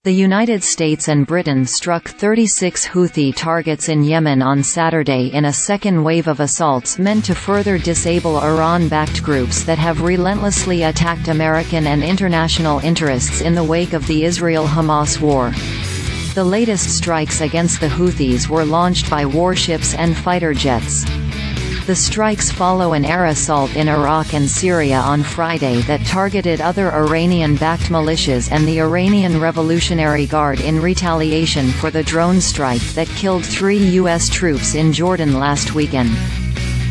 The United States and Britain struck 36 Houthi targets in Yemen on Saturday in a second wave of assaults meant to further disable Iran-backed groups that have relentlessly attacked American and international interests in the wake of the Israel-Hamas war. The latest strikes against the Houthis were launched by warships and fighter jets. The strikes follow an air assault in Iraq and Syria on Friday that targeted other Iranian-backed militias and the Iranian Revolutionary Guard in retaliation for the drone strike that killed 3 U.S. troops in Jordan last weekend.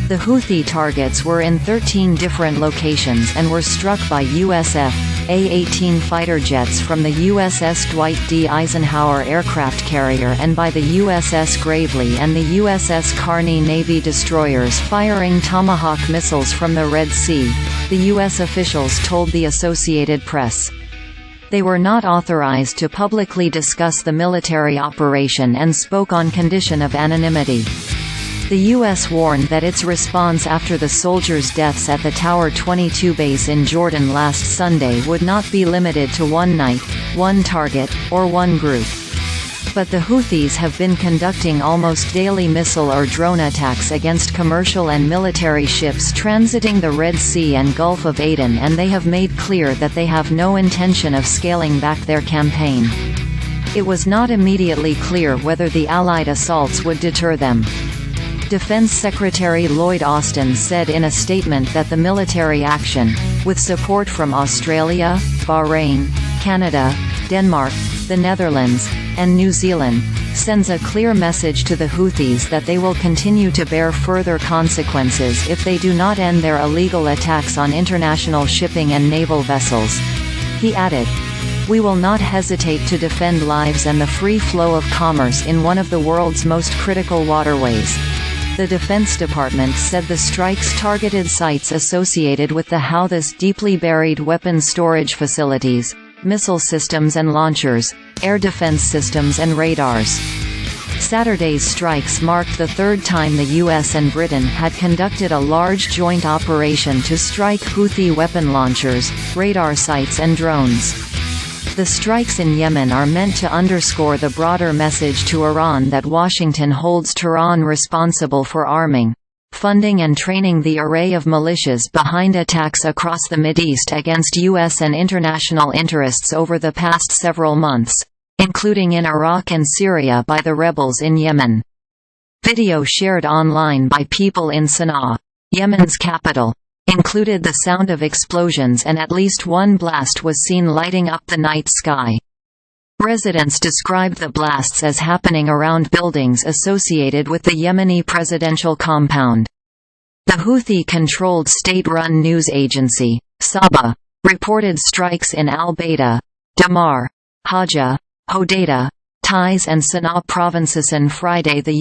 The Houthi targets were in 13 different locations and were struck by USF A-18 fighter jets from the USS Dwight D Eisenhower aircraft carrier and by the USS Gravely and the USS Carney Navy destroyers firing Tomahawk missiles from the Red Sea, the U.S. officials told the Associated Press. They were not authorized to publicly discuss the military operation and spoke on condition of anonymity. The U.S. warned that its response after the soldiers' deaths at the Tower 22 base in Jordan last Sunday would not be limited to one night, one target, or one group. But the Houthis have been conducting almost daily missile or drone attacks against commercial and military ships transiting the Red Sea and Gulf of Aden, and they have made clear that they have no intention of scaling back their campaign. It was not immediately clear whether the Allied assaults would deter them. Defense Secretary Lloyd Austin said in a statement that the military action, with support from Australia, Bahrain, Canada, Denmark, the Netherlands, and New Zealand, sends a clear message to the Houthis that they will continue to bear further consequences if they do not end their illegal attacks on international shipping and naval vessels. He added, "We will not hesitate to defend lives and the free flow of commerce in one of the world's most critical waterways." The Defense Department said the strikes targeted sites associated with the Houthis' deeply buried weapons storage facilities, missile systems and launchers, air defense systems and radars. Saturday's strikes marked the third time the U.S. and Britain had conducted a large joint operation to strike Houthi weapon launchers, radar sites and drones. The strikes in Yemen are meant to underscore the broader message to Iran that Washington holds Tehran responsible for arming, funding and training the array of militias behind attacks across the Mideast against U.S. and international interests over the past several months, including in Iraq and Syria by the rebels in Yemen. Video shared online by people in Sanaa, Yemen's capital, included the sound of explosions, and at least one blast was seen lighting up the night sky. Residents described the blasts as happening around buildings associated with the Yemeni presidential compound. The Houthi-controlled state-run news agency, SABA, reported strikes in al-Bayda, Dhamar, Hajjah, Hodeidah, Taiz and Sanaa provinces on Friday. The